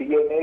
DNA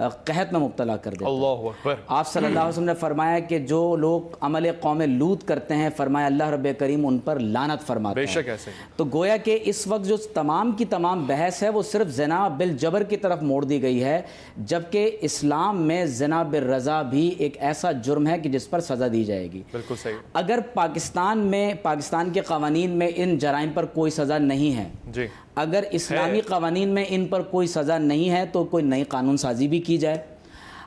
قحط میں مبتلا کر دیتا ہے۔ اللہ اکبر۔ آپ صلی اللہ علیہ وسلم نے فرمایا کہ جو لوگ عمل قوم لوط کرتے ہیں، فرمایا اللہ رب کریم ان پر لعنت فرماتا ہے۔ بے شک ایسے ہی۔ تو گویا کہ اس وقت جو تمام کی تمام بحث ہے وہ صرف زنا بالجبر کی طرف موڑ دی گئی ہے، جبکہ اسلام میں زنا بالرضا بھی ایک ایسا جرم ہے کہ جس پر سزا دی جائے گی۔ بالکل صحیح۔ اگر پاکستان کے قوانین میں ان جرائم پر کوئی سزا نہیں ہے، جی، اگر اسلامی قوانین میں ان پر کوئی سزا نہیں ہے تو کوئی نئی قانون سازی بھی کی جائے۔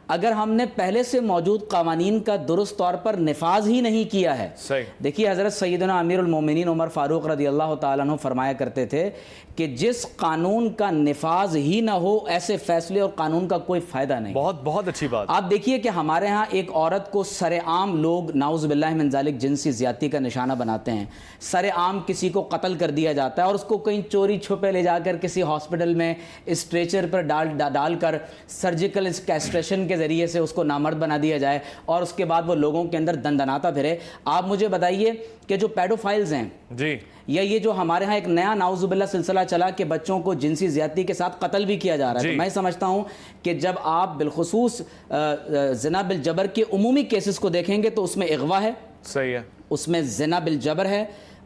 اگر ہم نے پہلے سے موجود قوانین کا درست طور پر نفاذ ہی نہیں کیا ہے، صحیح۔ دیکھیے حضرت سیدنا امیر المومنین عمر فاروق رضی اللہ تعالیٰ عنہ فرمایا کرتے تھے کہ جس قانون کا نفاذ ہی نہ ہو ایسے فیصلے اور قانون کا کوئی فائدہ نہیں۔ بہت اچھی بات۔ آپ دیکھیے کہ ہمارے ہاں ایک عورت کو سر عام لوگ نعوذ باللہ من ذالک جنسی زیادتی کا نشانہ بناتے ہیں، سر عام کسی کو قتل کر دیا جاتا ہے اور اس کو کہیں چوری چھپے لے جا کر کسی ہاسپٹل میں اسٹریچر پر ڈال کر سرجیکل کیسٹریشن کے ذریعے سے اس کو نامرد بنا دیا جائے اور اس کے بعد وہ لوگوں کے اندر دندناتا پھرے۔ آپ مجھے بتائیے کہ جو پیڈوفائلز ہیں جی، یا یہ جو ہمارے ہاں ایک نیا نعوذ باللہ سلسلہ چلا کہ بچوں کو جنسی زیادتی کے ساتھ قتل بھی کیا جا رہا ہے، تو میں سمجھتا ہوں کہ جب آپ بالخصوص زنا بالجبر کے عمومی کیسز کو دیکھیں گے تو اس میں اغوا ہے، صحیح ہے، اس میں زنا بالجبر ہے،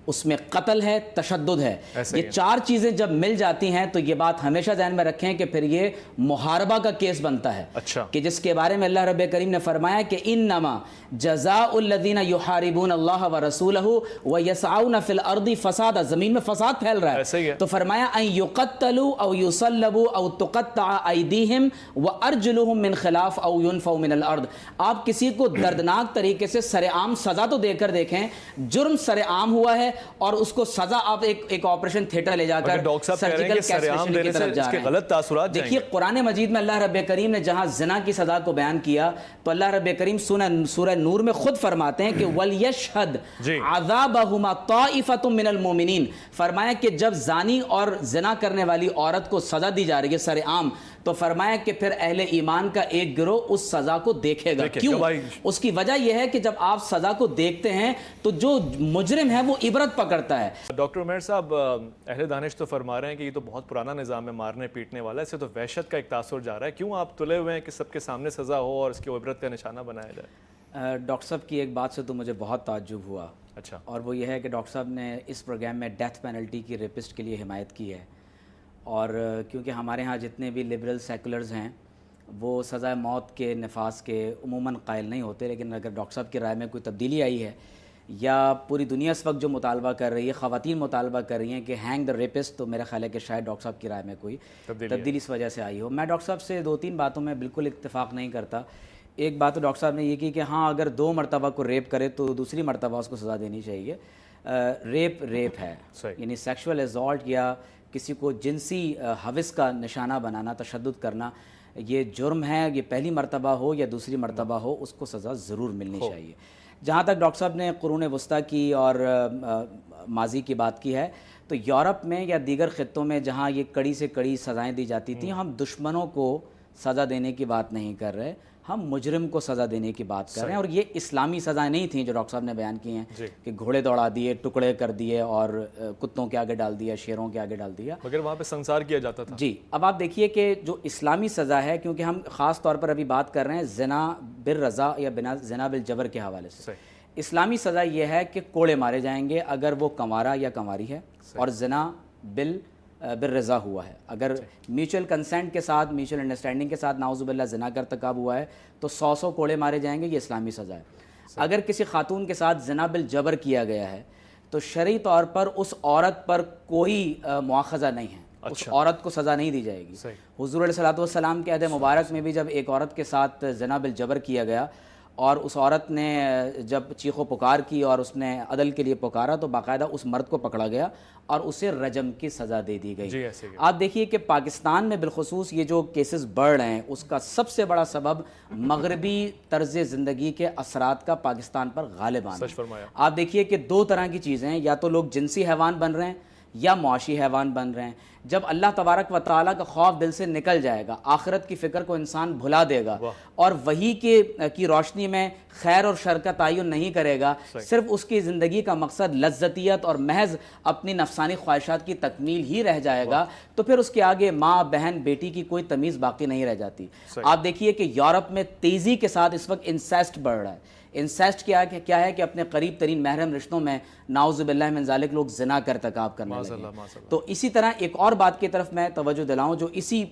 اس میں قتل ہے، تشدد ہے۔ یہ چار چیزیں جب مل جاتی ہیں تو یہ بات ہمیشہ ذہن میں رکھیں کہ پھر یہ محاربہ کا کیس بنتا ہے، اچھا، کہ جس کے بارے میں اللہ رب کریم نے فرمایا کہ انما جزاء الذین یحاربون اللہ ورسولہ ویسعون فی الارض فسادا، زمین میں فساد پھیل رہا ہے تو فرمایا ان یقتلوا او یصلبوا او تقطع ایدیہم وارجلہم من خلاف او ینفوا من الارض۔ آپ کسی کو دردناک طریقے سے سر عام سزا تو دے کر دیکھیں، جرم سر عام ہوا ہے اور اس کو سزا آپ ایک آپریشن تھیٹر لے جا کر سرجیکل کیسٹریشن کی طرف جا رہے ہیں۔ غلط تاثرات جائیں گے۔ دیکھیے قرآن مجید میں اللہ رب کریم نے جہاں زنا کی سزا کو بیان کیا تو اللہ رب کریم سورہ نور میں خود فرماتے ہیں کہ وَلْيَشْهَدْ عَذَابَهُمَا طَائِفَةٌ مِّنَ الْمُؤْمِنِينَ، فرمایا کہ جب زانی اور زنا کرنے والی عورت کو سزا دی جا رہی ہے سر عام، تو فرمایا کہ پھر اہل ایمان کا ایک گروہ اس سزا کو دیکھے گا۔ کیوں؟ اس کی وجہ یہ ہے کہ جب آپ سزا کو دیکھتے ہیں تو جو مجرم ہے وہ عبرت پکڑتا ہے۔ ڈاکٹر عمیر صاحب، اہل دانش تو فرما رہے ہیں کہ یہ تو بہت پرانا نظام ہے مارنے پیٹنے والا، اس سے تو وحشت کا ایک تاثر جا رہا ہے، کیوں آپ تلے ہوئے ہیں کہ سب کے سامنے سزا ہو اور اس کی عبرت کا نشانہ بنایا جائے؟ ڈاکٹر صاحب کی ایک بات سے تو مجھے بہت تعجب ہوا، اچھا، اور وہ یہ ہے کہ ڈاکٹر صاحب نے اس پروگرام میں ڈیتھ پینلٹی کی ریپسٹ کے لیے حمایت کی ہے، اور کیونکہ ہمارے ہاں جتنے بھی لبرل سیکولرز ہیں وہ سزائے موت کے نفاذ کے عموماً قائل نہیں ہوتے، لیکن اگر ڈاکٹر صاحب کی رائے میں کوئی تبدیلی آئی ہے یا پوری دنیا اس وقت جو مطالبہ کر رہی ہے، خواتین مطالبہ کر رہی ہیں کہ ہینگ دا ریپسٹ، تو میرا خیال ہے کہ شاید ڈاکٹر صاحب کی رائے میں کوئی تبدیلی اس وجہ سے آئی ہو۔ میں ڈاکٹر صاحب سے 2-3 باتوں میں بالکل اتفاق نہیں کرتا۔ ایک بات تو ڈاکٹر صاحب نے یہ کی کہ ہاں اگر 2 مرتبہ کو ریپ کرے تو دوسری مرتبہ اس کو سزا دینی چاہیے۔ ریپ ہے، یعنی سیکشول اسالٹ یا کسی کو جنسی ہوس کا نشانہ بنانا، تشدد کرنا، یہ جرم ہے، یہ پہلی مرتبہ ہو یا دوسری مرتبہ ہو اس کو سزا ضرور ملنی چاہیے۔ جہاں تک ڈاکٹر صاحب نے قرون وسطیٰ کی اور ماضی کی بات کی ہے تو یورپ میں یا دیگر خطوں میں جہاں یہ کڑی سے کڑی سزائیں دی جاتی تھیں، ہم دشمنوں کو سزا دینے کی بات نہیں کر رہے، ہم مجرم کو سزا دینے کی بات کر رہے ہیں، اور یہ اسلامی سزائیں نہیں تھیں جو ڈاکٹر صاحب نے بیان کی ہیں کہ گھوڑے دوڑا دیے، ٹکڑے کر دیے اور کتوں کے آگے ڈال دیا، شیروں کے آگے ڈال دیا، مگر وہاں پہ سنسار کیا جاتا تھا۔ جی، اب آپ دیکھیے کہ جو اسلامی سزا ہے، کیونکہ ہم خاص طور پر ابھی بات کر رہے ہیں زنا بالرضا یا زنا بالجبر کے حوالے سے، اسلامی سزا یہ ہے کہ کوڑے مارے جائیں گے اگر وہ کنوارا یا کنواری ہے اور زنا بالرضا ہوا ہے۔ اگر میوچل کنسنٹ کے ساتھ، میوچل انڈرسٹینڈنگ کے ساتھ نعوذ باللہ زنا کا ارتکاب ہوا ہے تو 100 کوڑے مارے جائیں گے، یہ اسلامی سزا ہے۔ اگر کسی خاتون کے ساتھ زنا بالجبر کیا گیا ہے تو شرعی طور پر اس عورت پر کوئی مواخذہ نہیں ہے، اس عورت کو سزا نہیں دی جائے گی۔ حضور علیہ الصلوۃ والسلام کے عہد مبارک میں بھی جب ایک عورت کے ساتھ زنا بالجبر کیا گیا اور اس عورت نے جب چیخ و پکار کی اور اس نے عدل کے لیے پکارا تو باقاعدہ اس مرد کو پکڑا گیا اور اسے رجم کی سزا دے دی گئی۔ آپ دیکھیے کہ پاکستان میں بالخصوص یہ جو کیسز بڑھ رہے ہیں اس کا سب سے بڑا سبب مغربی طرز زندگی کے اثرات کا پاکستان پر غالب آنا ہے۔ آپ دیکھیے کہ 2 طرح کی چیزیں ہیں، یا تو لوگ جنسی حیوان بن رہے ہیں یا معاشی حیوان بن رہے ہیں۔ جب اللہ تبارک و تعالیٰ کا خوف دل سے نکل جائے گا، آخرت کی فکر کو انسان بھلا دے گا اور وہی کی روشنی میں خیر اور شر کا تعین نہیں کرے گا، صرف اس کی زندگی کا مقصد لذتیت اور محض اپنی نفسانی خواہشات کی تکمیل ہی رہ جائے گا، تو پھر اس کے آگے ماں بہن بیٹی کی کوئی تمیز باقی نہیں رہ جاتی۔ آپ دیکھیے کہ یورپ میں تیزی کے ساتھ اس وقت انسیسٹ بڑھ رہا ہے۔ انسیسٹ کیا ہے کہ اپنے قریب ترین محرم رشتوں میں نعوذ باللہ من ذالک لوگ زنا کا ارتکاب کرنے لگے۔ تو اسی طرح ایک اور بات کی طرف میں توجہ دلاؤں جو اسی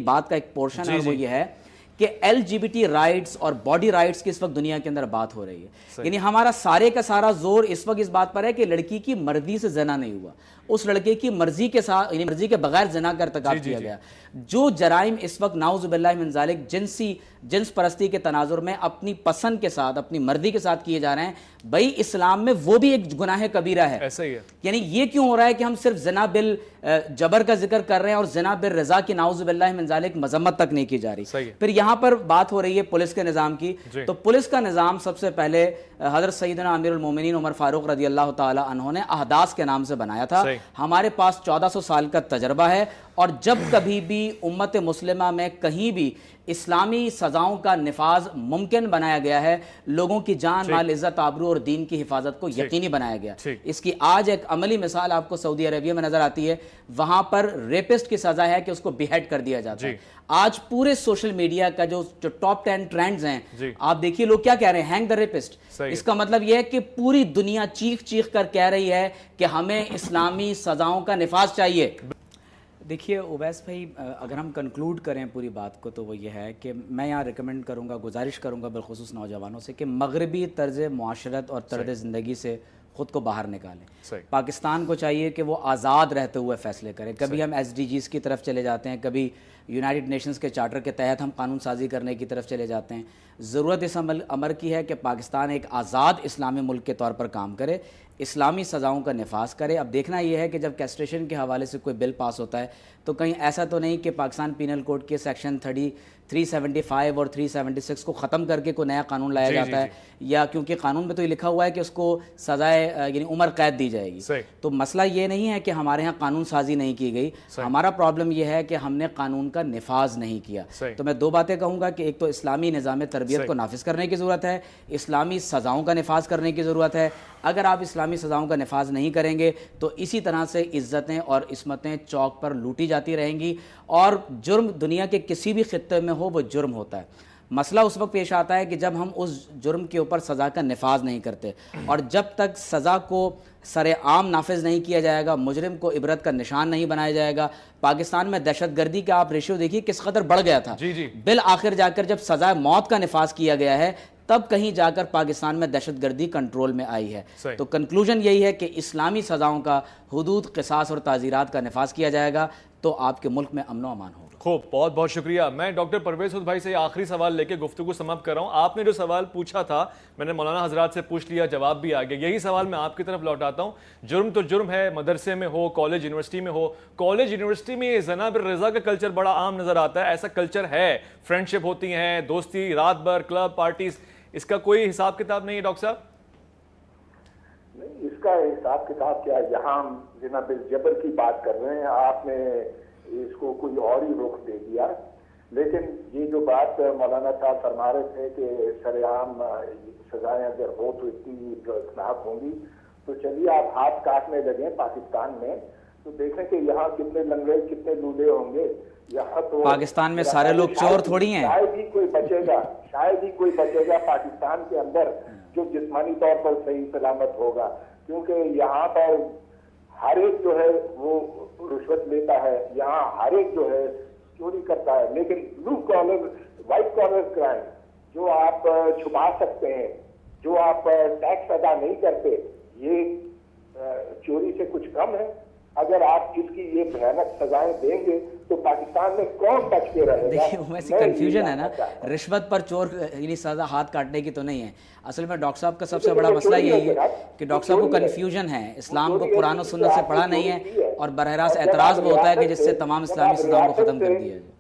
بات کا ایک پورشن ہے، وہ یہ ہے کہ L G B T rights اور باڈی رائٹس کی اس وقت دنیا کے اندر بات ہو رہی ہے۔ یعنی ہمارا سارے کا سارا زور اس وقت اس بات پر ہے کہ لڑکی کی مرضی سے زنا نہیں ہوا، اس لڑکے کی مرضی کے ساتھ، یعنی مرضی کے بغیر زنا کا ارتکاب کیا گیا۔ جو جرائم اس وقت نعوذ باللہ من ذالک جنس پرستی کے تناظر میں اپنی پسند کے ساتھ، اپنی مرضی کے ساتھ کیے جا رہے ہیں، بھائی اسلام میں وہ بھی ایک گناہ کبیرہ ہے۔ ایسا ہی ہے۔ یعنی یہ کیوں ہو رہا ہے کہ ہم صرف زنا بال جبر کا ذکر کر رہے ہیں اور زنا بالرضا کی نعوذ باللہ من ذالک مذمت تک نہیں کی جا رہی۔ پھر یہاں پر بات ہو رہی ہے پولیس کے نظام کی، تو پولیس کا نظام سب سے پہلے حضرت سیدنا امیر المومنین عمر فاروق رضی اللہ تعالی عنہ نے احداث کے نام سے بنایا تھا۔ ہمارے پاس 1400 سال کا تجربہ ہے، اور جب کبھی بھی امت مسلمہ میں کہیں بھی اسلامی سزاؤں کا نفاذ ممکن بنایا گیا ہے، لوگوں کی جان مال عزت آبرو اور دین کی حفاظت کو یقینی بنایا گیا۔ اس کی آج ایک عملی مثال آپ کو سعودی عربیہ میں نظر آتی ہے، وہاں پر ریپسٹ کی سزا ہے کہ اس کو بیہیڈ کر دیا جاتا ہے۔ آج پورے سوشل میڈیا کا جو ٹاپ 10 ٹرینڈز ہیں، آپ دیکھیے لوگ کیا کہہ رہے ہیں، ہینگ دا ریپسٹ۔ اس کا مطلب یہ ہے کہ پوری دنیا چیخ کر کہہ رہی ہے کہ ہمیں اسلامی سزاؤں کا نفاذ چاہیے۔ دیکھیے اویس بھائی، اگر ہم کنکلوڈ کریں پوری بات کو تو وہ یہ ہے کہ میں یہاں ریکمنڈ کروں گا، گزارش کروں گا بالخصوص نوجوانوں سے کہ مغربی طرز معاشرت اور طرز زندگی سے خود کو باہر نکالیں۔ پاکستان کو چاہیے کہ وہ آزاد رہتے ہوئے فیصلے کریں۔ کبھی ہم ایس ڈی جیز کی طرف چلے جاتے ہیں، کبھی یونائٹڈ نیشنز کے چارٹر کے تحت ہم قانون سازی کرنے کی طرف چلے جاتے ہیں۔ ضرورت اس امر کی ہے کہ پاکستان ایک آزاد اسلامی ملک کے طور پر کام کرے، اسلامی سزاؤں کا نفاذ کرے۔ اب دیکھنا یہ ہے کہ جب کیسٹریشن کے حوالے سے کوئی بل پاس ہوتا ہے تو کہیں ایسا تو نہیں کہ پاکستان پینل کوڈ کے سیکشن 375 اور 376 کو ختم کر کے کوئی نیا قانون لایا جاتا ہے، یا کیونکہ قانون میں تو یہ لکھا ہوا ہے کہ اس کو سزائے یعنی عمر قید دی جائے گی۔ تو مسئلہ یہ نہیں ہے کہ ہمارے ہاں قانون سازی نہیں کی گئی، ہمارا پرابلم یہ ہے کہ ہم نے قانون کا نفاذ نہیں کیا۔ تو میں دو باتیں کہوں گا کہ ایک تو اسلامی نظام تربیت کو نافذ کرنے کی ضرورت ہے، اسلامی سزاؤں کا نفاذ کرنے کی ضرورت ہے۔ اگر آپ اسلامی سزاؤں کا نفاذ نہیں کریں گے تو اسی طرح سے عزتیں اور عصمتیں چوک پر لوٹی جاتی رہیں گی، اور جرم دنیا کے کسی بھی خطے میں ہو وہ جرم ہوتا ہے۔ مسئلہ اس وقت پیش آتا ہے کہ جب ہم اس جرم کے اوپر سزا کا نفاذ نہیں کرتے، اور جب تک سزا کو سر عام نافذ نہیں کیا جائے گا، مجرم کو عبرت کا نشان نہیں بنایا جائے گا۔ پاکستان میں دہشت گردی کا آپ ریشیو دیکھیے کس قدر بڑھ گیا تھا، بالآخر جا کر جب سزائے موت کا نفاذ کیا گیا ہے تب کہیں جا کر پاکستان میں دہشت گردی کنٹرول میں آئی ہے۔ تو کنکلوژن یہی ہے کہ اسلامی سزاؤں کا، حدود، قصاص اور تعزیرات کا نفاذ کیا جائے گا تو آپ کے ملک میں امن و امان ہوگا۔ خوب، بہت بہت شکریہ۔ میں ڈاکٹر پرویز خود بھائی سے آخری سوال لے کے گفتگو سماپت کر رہا ہوں۔ آپ نے جو سوال پوچھا تھا میں نے مولانا حضرات سے پوچھ لیا، جواب بھی آ گیا۔ یہی سوال میں آپ کی طرف لوٹاتا ہوں۔ جرم تو جرم ہے، مدرسے میں ہو، کالج یونیورسٹی میں ہو۔ کالج یونیورسٹی میں زنا بالرضا کا کلچر بڑا عام نظر آتا ہے، ایسا کلچر ہے، فرینڈ شپ ہوتی ہیں، دوستی، رات بھر کلب پارٹیز، اس کا کوئی حساب کتاب نہیں ہے ڈاکٹر صاحب؟ نہیں، اس کا حساب کتاب کیا، یہاں ہم زنا بالجبر کی بات کر رہے ہیں، آپ نے اس کو کوئی اور ہی رخ دے دیا۔ لیکن یہ جو بات مولانا صاحب فرما رہے تھے کہ سر عام سزائیں اگر ہو تو اتنی دردناک ہوں گی، تو چلیے آپ ہاتھ کاٹنے لگیں پاکستان میں تو دیکھیں کہ یہاں کتنے لنگڑے کتنے لولے ہوں گے۔ یہاں تو پاکستان میں سارے لوگ چور تھوڑی ہیں، شاید ہی کوئی بچے گا پاکستان کے اندر جو جسمانی طور پر صحیح سلامت ہوگا، کیونکہ یہاں پر ہر ایک جو ہے وہ رشوت لیتا ہے، یہاں ہر ایک جو ہے چوری کرتا ہے۔ لیکن blue collar, white collar crime جو آپ چھپا سکتے ہیں، جو آپ ٹیکس ادا نہیں کرتے، یہ چوری سے کچھ کم ہے۔ اگر آپ اس کی یہ بھیانک سزائیں دیں گے تو پاکستان میں کون بچ کے رہے گا؟ دیکھیے ویسی کنفیوژن ہے نا، رشوت پر چور یعنی سزا ہاتھ کاٹنے کی تو نہیں ہے۔ اصل میں ڈاکٹر صاحب کا سب سے بڑا مسئلہ یہی ہے کہ ڈاکٹر صاحب کو کنفیوژن ہے، اسلام کو قرآن و سنت سے پڑھا نہیں ہے، اور براہ راست اعتراض وہ ہوتا ہے کہ جس سے تمام اسلامی سزاؤں کو ختم کر دیا جائے۔